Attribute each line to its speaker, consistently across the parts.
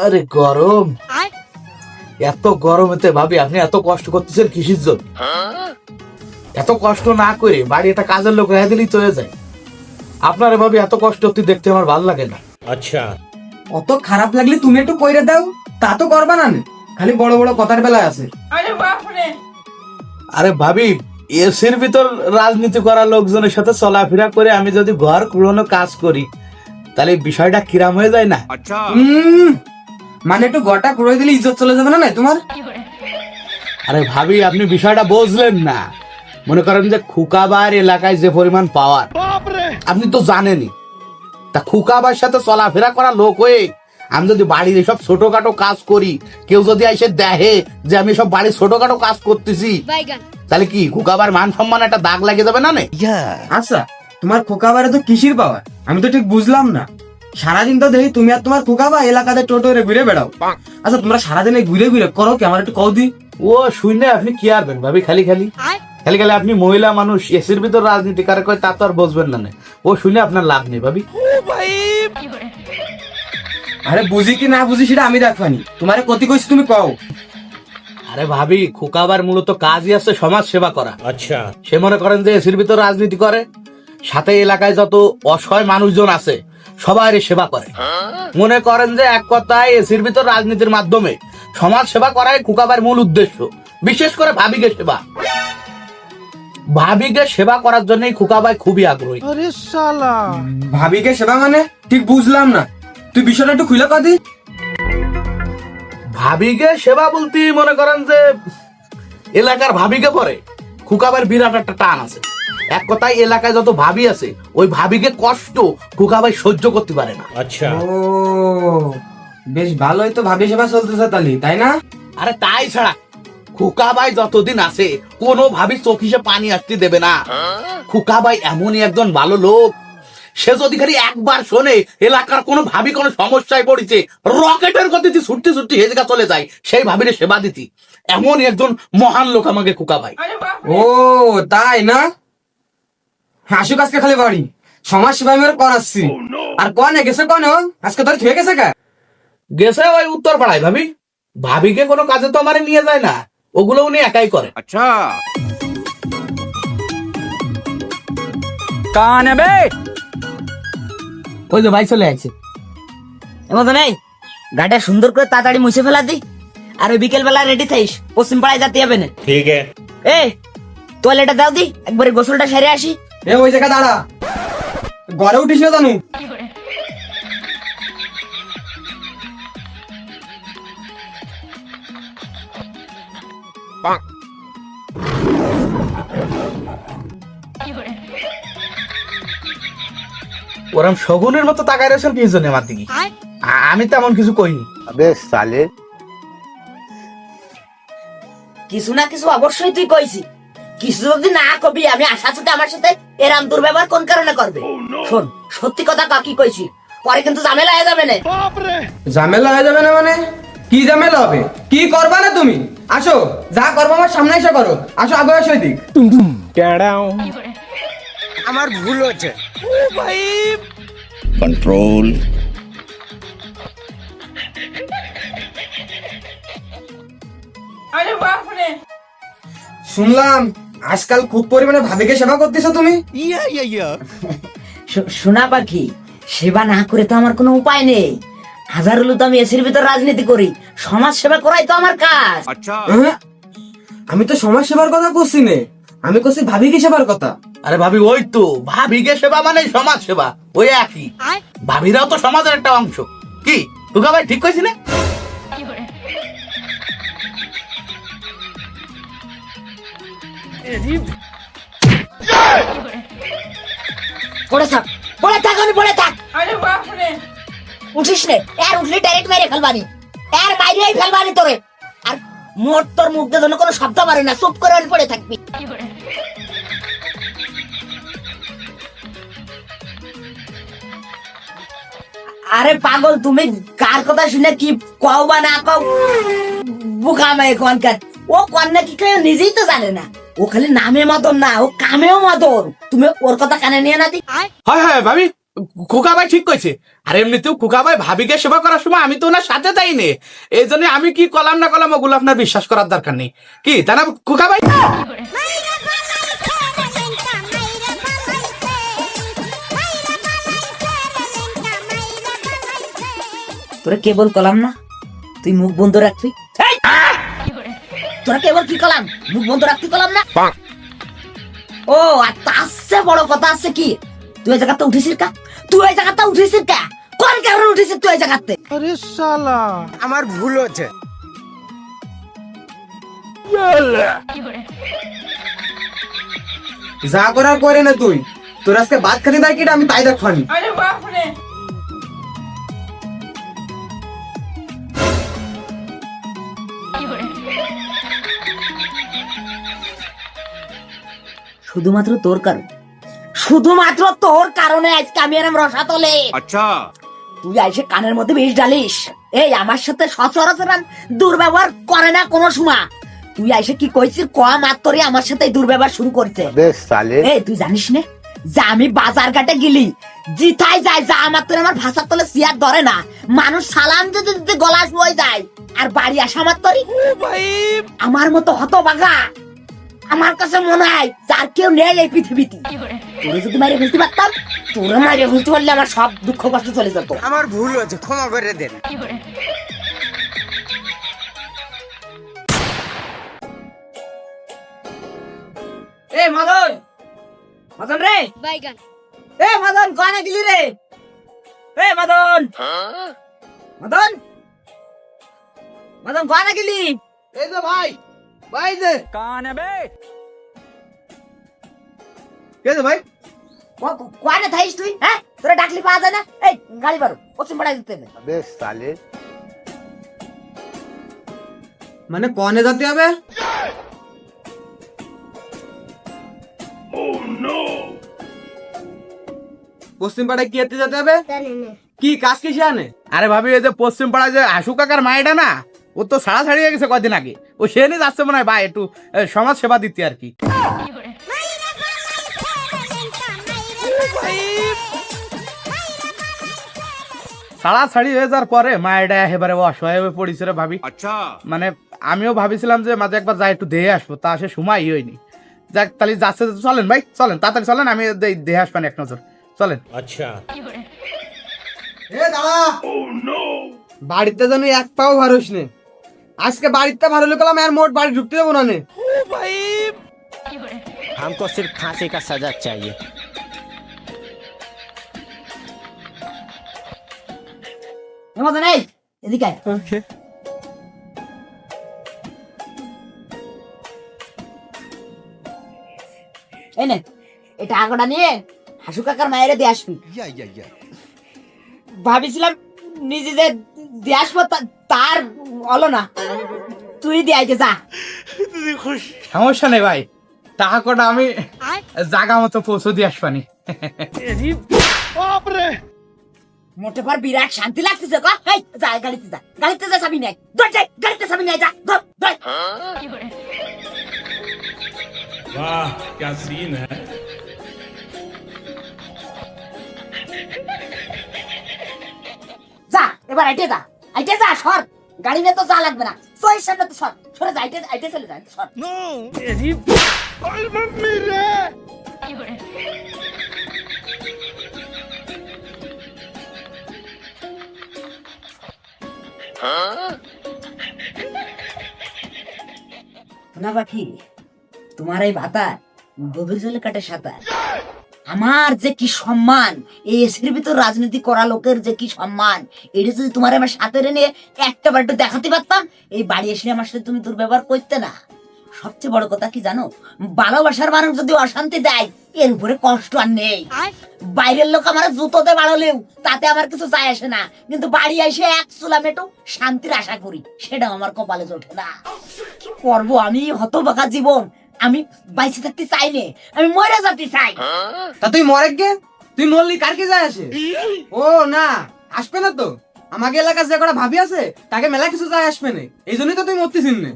Speaker 1: আরে গরম, এত গরমেতে ভাবি আপনি এত কষ্ট করতেছেন কিসের জন্য? এত কষ্ট না করে বাড়ি একটা কাজের লোক রেখে দিলেই চলে যায়। আপনারে ভাবি এত কষ্ট তুই দেখতে আমার ভালো লাগে না।
Speaker 2: আচ্ছা,
Speaker 3: অত খারাপ লাগলে তুমি একটু কইরে দাও, তা তো করবা না, খালি বড় বড় কথার বেলায় আছে।
Speaker 1: আরে ভাবি, এসির ভিতর রাজনীতি করা লোকজনের সাথে চলাফেরা করে আমি যদি ঘর কুড়ানো কাজ করি তাহলে বিষয়টা কিরাম হয়ে যায় না?
Speaker 3: মানে একটু গটা কুড়াই দিলে ইজ্জত চলে যাবে না তোমার?
Speaker 1: আরে ভাবি, আপনি বিষয়টা বুঝলেন না। মনে করেন যে খুকাবার এলাকায় যে পরিমাণ পাওয়ার আপনি তো জানেনই, তা খুকাবার সাথে চলাফেরা করা লোক হয়ে আমি যদি বাড়ির এসব ছোটখাটো কাজ করি, কেউ যদি এসে দেখে যে আমি সব বাড়ির ছোটখাটো কাজ করতেছি, তাহলে কি খুকাবার মান সম্মান একটা দাগ লাগিয়ে যাবে না?
Speaker 3: আচ্ছা, তোমার খোকাবারে তো কিসির পাওয়ার আমি তো ঠিক বুঝলাম না। সারাদিন তো দেখি তুমি আর তোমার খোকাবা এলাকাতে টোটোরে ঘুরে বেড়াও। আচ্ছা, তোমরা সারাদিনে ঘুরে ঘুরে করো কি, আমার একটু কও দি।
Speaker 1: ও শুনে আপনি কি আরবেন ভাবি? খালি খালি আপনি মহিলা মানুষ এসির ভিতর রাজনীতি কারে কয় তা তো আর বুঝবেন না। ও শুনে আপনার লাভ নেই ভাবি।
Speaker 3: আরে বুঝি কি না বুঝি সেটা আমি দেখবানি, তোমারে কতি কইছি তুমি কও।
Speaker 1: আরে ভাবি, খোকাবার মূলত কাজই আছে সমাজ সেবা করা।
Speaker 2: আচ্ছা,
Speaker 1: সে মনে করেন যে এসির ভিতর রাজনীতি করে, সাথে এলাকায় যত অসহায় মানুষজন আছে সবার সেবা করে। মনে করেন যে এক কথায় এসির ভিতর রাজনীতির মাধ্যমে সমাজ সেবা করাই খোকাবার মূল উদ্দেশ্য। বিশেষ করে ভাবিকে সেবা, ভাবিকে সেবা করার জন্যই খোকাবাই খুবই আগ্রহী।
Speaker 3: ভাবিকে সেবা মানে ঠিক বুঝলাম না, তুই বিষয়টা একটু খুলে কদি।
Speaker 1: ভাবিকে সেবা বলতে মনে করেন যে এলাকার ভাবিকে পরে খুকাবার বিরাট একটা টান আছে। এক কথায় এলাকায় যত ভাবি আছে ওই ভাবিকে কষ্ট খুকাবাই সহ্য করতে পারে না।
Speaker 2: আচ্ছা,
Speaker 3: ও বেশ ভালোই তো ভাবি সেবা চলতেছে তালি, তাই না?
Speaker 1: আরে তাই ছাড়া খুকাবাই যতদিন আছে কোনো ভাবি চোখিসে পানি আসতে দেবে না। খুকাবাই এমনই একজন ভালো লোক, সে যদি খালি একবার শোনে এলাকার কোনো ভাবি কোনো সমস্যায় পড়েছে, রকেটের গতিতে ছুটতে ছুটতে হেজেকা চলে যায় সেই ভাবিরে সেবা দিতি। এমনই একজন মহান লোক আমাকে খুকাবাই।
Speaker 3: ও তাই না? আসুক আজকে খালি বাড়ি সমাজ সেবা আমি করাচ্ছি। আর কনে গেছে কনে আজকে তোর থেকে গেছে কা?
Speaker 1: গেছে ওই উত্তর পাড়ায় ভাবি। ভাবিকে কোনো কাজে তো আমারে নিয়ে যায় না, ওগুলো উনি একাই করে।
Speaker 2: আচ্ছা,
Speaker 3: কান বে
Speaker 4: ওই যে ভাই চলে আসছে। এমন নেই, গাড়িটা সুন্দর করে তাড়াতাড়ি মুছে ফেলা দি, আর ওই বিকেল বেলা রেডি থাইস, পশ্চিম পাড়ায় যেতে হবে না।
Speaker 2: ঠিক আছে।
Speaker 4: এ টয়লেটে দাও দি, একবারে গোসলটা সেরে আসি।
Speaker 3: এ ওই জায়গা দাঁড়া, ঘরে উঠিস না জানু।
Speaker 1: ওরম শগুনের মতো তাকায় রয়েছেন কি জন্য আমার দিকে? আমি তেমন কিছু কইনি।
Speaker 4: কিছু না কিছু অবশ্যই তুই কইছি, কিছু যদি না কবি আমি আশা সাথে আমার সাথে এরাম দুর্ব্যবহার কোন কারণে করবে? শোন, সত্যি কথা কাকি কইছি, পরে কিন্তু ঝামেলা হয়ে যাবে না।
Speaker 3: ঝামেলা হয়ে যাবে না মানে? কি ঝামেলা হবে? কি করবা না তুমি? আসো, যা করবো আমার সামনে এসে করো। আসো, আগে আসো এদিক।
Speaker 2: আমার ভুল হচ্ছে।
Speaker 5: कंट्रोल।
Speaker 3: শুনলাম আজকাল খুব পরিমাণে ভাবিকে সেবা করতেছো তুমি।
Speaker 4: শোনা পাখি, সেবা না করে তো আমার কোনো উপায় নেই। হাজার হলো তো আমি এসির ভিতর রাজনীতি করি, সমাজ সেবা করাই তো আমার কাজ।
Speaker 3: হ্যাঁ? আমি তো সমাজ সেবার কথা বলছি নে, আমি কইছি ভাবিকে সেবার কথা।
Speaker 1: আরে ভাবি, ওই তো ভাবিকে সেবা মানে সমাজ সেবা, ওই একই। ভাবিরাও তো সমাজের একটা অংশ। কি খুকাবাই ঠিক কইছি না?
Speaker 4: পড়ে থাক, পড়ে থাক, আমি পড়ে থাক। উঠিস নে, আর উঠলে ডাইরেক্ট মেরে ফেলবানি, আর মাইরেই ফেলবানি তোরে। আর মোর তোর মুখ দিয়ে যেন কোনো শব্দ মারে না, চুপ করে পড়ে থাকবি। আরে পাগল, তুমি কার কথা শুনে কি কও বা না কও? বুকা মেয়ে কোনকার, ও কন্যা কি কেউ নিজেই তো জানে না। ও খালি নামে মতন না, ও কামেও মতন। তুমি ওর কথা কানে নিয়ে না দি।
Speaker 1: হয় হয় ভাবি, খোকা ভাই ঠিক কইছে। আর এমনিতেও খোকা ভাই ভাবিকে সেবা করার সময় আমি তো ওনার সাথে যাই নে, এই জন্য আমি কি কলাম না কলাম ওগুলো আপনার বিশ্বাস করার দরকার নেই, কি তা না খোকা ভাই?
Speaker 4: তোরা কেবল কলাম না, তুই মুখ বন্ধ রাখবি। এই! তোরা কেবল কি কলাম, মুখ বন্ধ রাখতে কলাম না। ও আর তার চেয়ে বড় কথা আছে কি, তুই এই জায়গাতে উঠেছিস কা? তুই এই জায়গাতে উঠেছিস কা? কোন কারণে উঠেছিস তুই এই জায়গাতে?
Speaker 2: আমার ভুল হচ্ছে।
Speaker 3: যা করার করে না তুই, তোর আজকে ভাত খালি দেয় কিটা আমি তাই দেখবানি।
Speaker 4: শুধুমাত্র তোর কারণে, শুধুমাত্র তোর কারণে আজকে আমি এরম রসাতলে।
Speaker 5: अच्छा
Speaker 4: তুই আইসে কানের মধ্যে বিষ ঢালিস। এই আমার সাথে সচরাচর দুর্ব্যবহার করে না কোনো সময়। তুই আইসে কি কইছিস কয়া মাত্রই আমার সাথে দুর্ব্যবহার শুরু করছে। এই তুই জানিস না যে আমি বাজার ঘাটে গেলি জিতাই যায়, যা মাত্র আমার ভাষার তলে চেয়ার ধরে না, মানুষ সালাম দিতে দিতে গলা বয়ে যায়, আর বাড়ি আসা মাত্রই আমার মতো হতভাগা আমার কাছে মনে হয় যার কেউ নেই এই পৃথিবীতে। তোরে যদি মারিয়ে ফেলতে পারতাম, তোরে মারিয়ে ফেলতে পারলে আমার সব দুঃখ কষ্ট চলে যেত।
Speaker 2: আমার ভুল হচ্ছে, ক্ষমা করে দেন।
Speaker 4: এ মদন, মদন রে, এ মদন কোনে গেলি রে? এ মদন, মদন, মদন কোনে গেলি?
Speaker 1: এই যে ভাই, ভাই যে কে যে ভাই?
Speaker 4: কোনে থাইস তুই? হ্যাঁ তোরা ডাকলি পাওয়া যায় না? এই গাড়ি বারো পশ্চিম পাড়ায় দিতে হবে।
Speaker 3: মানে কনে যেতে হবে? পশ্চিম পাড়ায় কি এতে যেতে হবে? কি কাজ কি জানে?
Speaker 1: আরে ভাবি এই যে পশ্চিম পাড়ায় যে আশু কাকার মায়েটা না, ও তো ছাড়া ছাড়িয়ে গেছে কয়দিন আগে, ও সে নিয়ে যাচ্ছে মনে হয় ভাই একটু সমাজ সেবা দিতে আর কি। ছাড়াছাড়ি হয়ে যাওয়ার পরে মায়েরা এবারে অসহায় হয়ে পড়েছে রে ভাবি।
Speaker 5: अच्छा
Speaker 1: মানে আমিও ভাবিছিলাম যে মাঝে একবার যাই একটু দেহে আসবো, তা সে সময়ই হয়নি। যাক তাহলে যাচ্ছে, চলেন ভাই চলেন, তাড়াতাড়ি চলেন, আমি দেহে আসবেন এক নজর, চলেন।
Speaker 3: এ দাদা, বাড়িতে যেন এক পাও ভারস নে। আজকে বাড়িতে ভালো লোকলাম আর মোট বাড়ি ঢুকতে দেবো না নে।
Speaker 2: हमको सिर्फ फांसी का सजा चाहिए।
Speaker 4: এ মদন এই এদিকে আয়। এই নে এটা আগটা নিয়ে হাসু কাকার মায়েরে দিয়ে আসবি। ভাবিছিলাম নিজে যে দিয়ে আসবো তার হলো না, তুই দিয়ে আইতে যা।
Speaker 1: সমস্যা নেই ভাই, টাকা কটা আমি জাগা মতো পৌঁছে দিয়ে আসবানি।
Speaker 4: মোটে পর বিরাট শান্তি লাগতেছে ক। এই যা গাড়িতে যা, গাড়িতে যা, চাবি নাই ধর, যাই গাড়িতে চাবি নাই, যা ধর ধর।
Speaker 6: वाह क्या सीन है।
Speaker 4: যা এবার আইটে যা, আইটে যা, সর গাড়ি নিয়ে তো যা লাগবে না, তোর সামনে তো সর, সরে যা, আইটে আইটে চলে যা, সর। না পাখি, তোমার এই ভাতা গভীর জলে কাটে সাঁতার। আমার যে কি সম্মান, এই এসির ভিতর রাজনীতি করা লোকের যে কি সম্মান, এটা যদি তোমার আমার সাথে এনে একটা বার একটু দেখাতে পারতাম, এই বাড়ি এসে আমার সাথে তুমি দুর্ব্যবহার করতে না। সবচেয়ে বড় কথা কি জানো, ভালোবাসার মানুষ যদি অশান্তি দেয় এর উপরে কষ্ট আর নেই। বাইরের লোক আমার জুতোতে বাড়লেও তাতে আমার কিছু যায় আসে না, কিন্তু বাড়ি এসে এক চুলা মেটু শান্তির আশা করি, সেটাও আমার কপালে জোটে না। কি করবো আমি, হতভাগা জীবন, আমি বাইসে থাকতে চাই নে, আমি মরে যেতে চাই।
Speaker 3: তা তুই মরে গে, তুই মরলি কার কি যায় আসে? ও না, আসবে না তো। আমাকে এলাকার যে কটা ভাবি আছে তাকে মেলা কিছু যায় আসবে না, এই জন্যই তো তুই মরতেছিস না।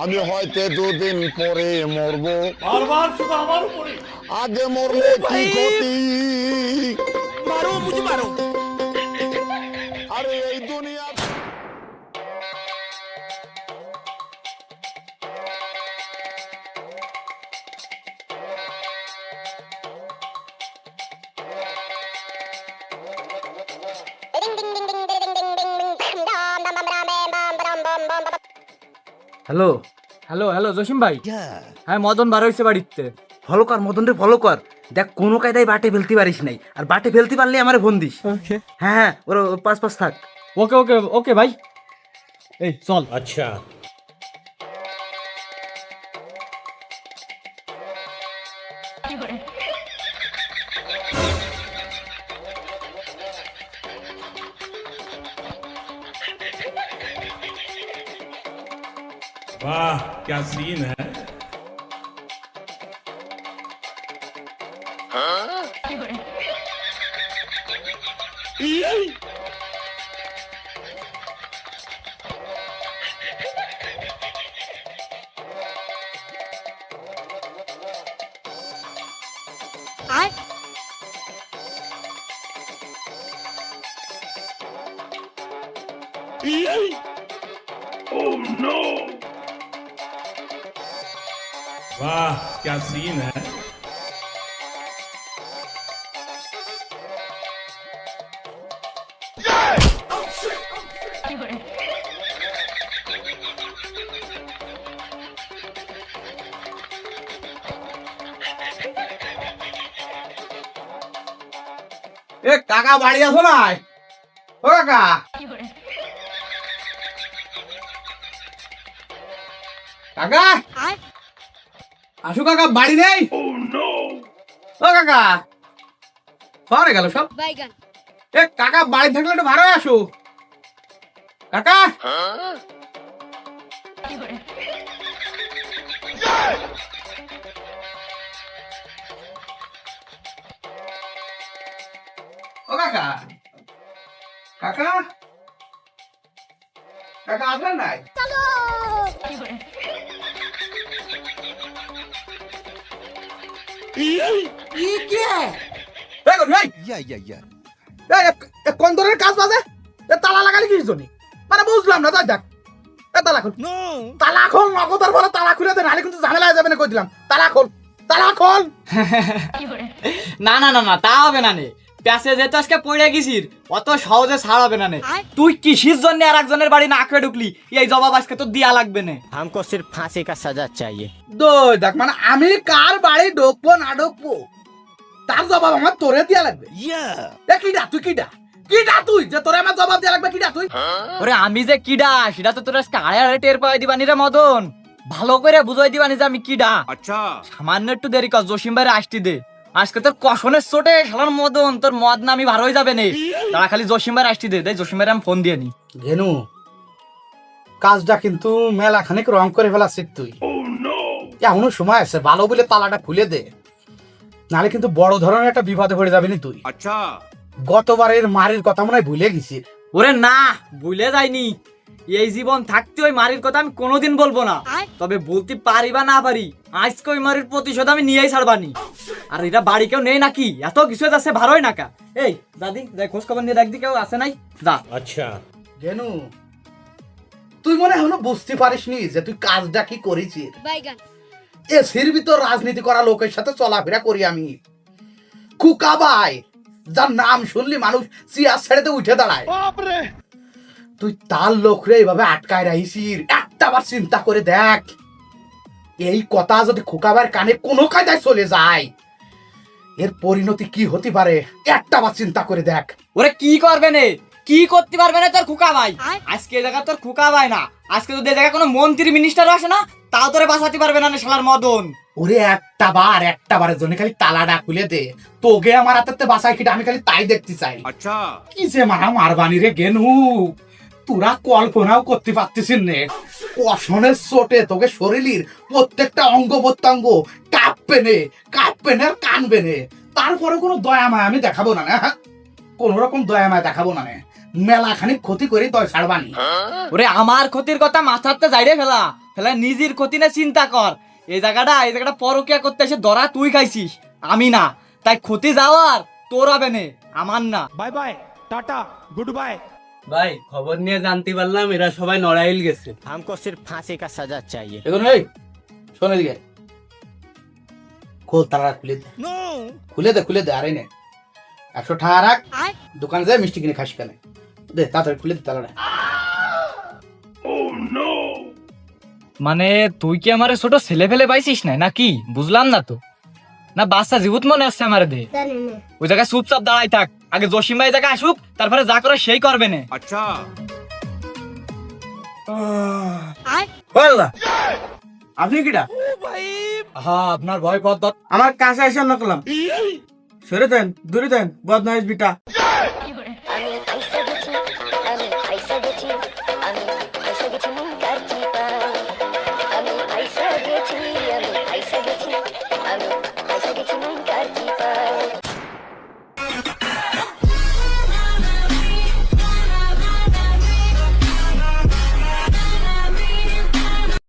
Speaker 7: আমি হয়তো 2 দিন পরে মরবো,
Speaker 6: बार बार শুধু আমার উপরে
Speaker 7: আগে মরলে কি ক্ষতি? আরে এই দুনিয়া
Speaker 3: হ্যালো
Speaker 5: হ্যালো হ্যালো জসিম ভাই, হ্যাঁ মদন বার হয়েছে বাড়িতে।
Speaker 3: ফলো কর মদন রে, ফলো কর। দেখ কোনো কায়দায় বাটে ফেলতে পারিস নাই, আর বাটে ফেলতে পারলে আমারে ফোন দিস। হ্যাঁ হ্যাঁ, ওর পাশ পাশ থাক।
Speaker 5: ওকে ওকে ওকে ভাই, এই চল।
Speaker 6: अच्छा वाह क्या सीन है। वाह क्या सीन है।
Speaker 1: এ কাকা বাড়ি আছো নাই? ও কাকা, কাকা আসো কাকা, বাড়ি নেই? ও কাকা, পরে গেল সব। এ কাকা বাড়ি থাকলে একটু ভাড়া আসো কাকা। ও কাকা, কাকা কাকা আসবেন নাই? কোন ধরনের কাজ বাজে? তালা লাগালি কি জন্য? মানে বুঝলাম না। তাই দেখ, তালা খোল, তালা খোল, নগদার বলে তালা খুলে দে, নাহলে কিন্তু ঝামেলা হয়ে যাবে না। কই দিলাম, তালা খোল, তালা খোল।
Speaker 5: না না না না, তা হবে না নে। প্যাসে যেতে আজকে পড়ে গেছিস, অত সহজে ছাড়াবে না নে। তুই কিসির জন্য আর একজনের বাড়ি না আঁকড়ে ঢুকলি, এই জবাব আজকে তো দিয়া লাগবে না।
Speaker 2: हमको सिर्फ फांसी का सजा चाहिए।
Speaker 1: দেখ, মানে আমি কার বাড়ি ঢুকবো না ঢুকবো তার জবাব আমার তোরে দিয়া লাগবে। কিডা তুই? কিডা কিডা তুই যে তোরে আমার জবাব দিয়া লাগবে? কিডা তুই?
Speaker 5: ওরে আমি যে কিডা সেটা তো তোর আজকে আড়ে আড়ে টের পাই দিবানি রে মদন। ভালো করে বুঝাই দিবানি যে আমি কিডা। আচ্ছা সামান্য একটু দেরি কর, জসিম ভাইরে আসতে দে। আজকে তোর কষনের চোটে শালার মদন তোর মদ না আমি ভার হয়ে যাবে নে। তারা খালি জসিম ভাইরে আসতে দে, জসিম ভাইরে আমি ফোন দিয়ে নি।
Speaker 1: ঘেনু, কাজটা কিন্তু মেলা খানিক রং করে ফেলাছিস তুই। এখনো সময় আছে, ভালো বলে তালাটা খুলে দে, নাহলে কিন্তু বড় ধরনের একটা বিপদে পড়ে যাবি না তুই। আচ্ছা, গতবারের মারির কথা মনে হয় ভুলে গেছিস।
Speaker 5: ওরে না, ভুলে যাইনি। এই জীবন থাকতে ওই মারির কথা আমি কোনোদিন বলবো না, তবে বলতে পারি বা না পারি আজকে ওই মারির প্রতিশোধ আমি নিয়েই ছাড়বানি। আর এটা বাড়ি কেউ নেই নাকি? এত কিছু আছে ভালোই নাকা। এই দাদি যাই খোঁজ খবর নিয়ে দেখদি কেউ আছে নাই। যা।
Speaker 6: अच्छा
Speaker 1: গেনু, তুই মনে এখনো বুঝতে পারিসনি যে তুই কাজটা কি করেছিস। এসির ভিতর রাজনীতি করা লোকের সাথে চলাফেরা করি আমি। খুকা ভাই, যার নাম শুনলি মানুষ চেয়ার ছেড়েতে উঠে দাঁড়ায়, তুই তার লোকরে এইভাবে আটকায় রাখিসির। একটা বার চিন্তা করে দেখ, এই কথা যদি খোকাবার কানে কোনো কায়দায় চলে যায়, এর পরিণতি কি হতে পারে একটা বার চিন্তা করে দেখ।
Speaker 5: ওরে কি করবে নে, কি করতে পারবে না তোর খুকা ভাই? আজকে এই জায়গা তোর খুকা ভাই না, আজকে যদি এই জায়গায় কোনো মন্ত্রী মিনিস্টার আসে না, তাও তোরে বাঁচাতে পারবে না শালার মদন।
Speaker 1: ওরে একটা বারের জন্য খালি তালাটা খুলে দে, তোকে আমার হাতে বাসায় খিটা আমি খালি তাই দেখতে চাই। আচ্ছা, কি যে মারবানি রে গেনু, তোরা কল্পনাও করতে পারতেছিস নে। কষণের চোটে তোকে শরীরের প্রত্যেকটা অঙ্গ প্রত্যঙ্গ কাঁপবে নে আর কানবে নে। তারপরে কোনো দয়া মায়া আমি দেখাবো না, না কোন রকম দয়া মায়া দেখাবো না। মেলা খানিক ক্ষতি করি তয় ছাড়বানি।
Speaker 5: ওরে আমার ক্ষতির কথা মাথাতে যাইরে ফেলা ফেলা, নিজের ক্ষতি না চিন্তা কর। এই জায়গাটা পরকিয়া করতে এসে ধরা তুই খাইছিস, আমি না। তাই ক্ষতি যাওয়ার তোর হবে নে। আমার না।
Speaker 6: Bye bye tata goodbye.
Speaker 1: ভাই খবর নিয়ে জানতে পারলাম এরা সবাই নড়াইল গেছে।
Speaker 2: हमको सिर्फ फांसी का सजा चाहिए।
Speaker 1: এখন এই শোন এদিকে, খোল তালা খুলে দে, খুলে দে আরে নে 100 টাকা রাখ, দোকানে যায় মিষ্টি কিনে খাস কেন, দে তাড়াতাড়ি খুলে দে তালাটা।
Speaker 5: মানে তুই কি আমারে ছোট ছেলে ফেলে পাইছিস না নাকি? বুঝলাম না তো। না বাচ্চা জীবত মনে আসছে আমার দে। ওই জায়গায় চুপচাপ দাঁড়াই থাক, আগে জসিম ভাই জায়গায় আসুক, তারপরে যা করে সেই করবে না।
Speaker 1: বললা আপনি কিটা? হ্যাঁ আপনার ভয় পদ
Speaker 3: আমার কাছে এসে নকলাম, সরে দেন, দূরে দেন, বদমাইশ বিটা।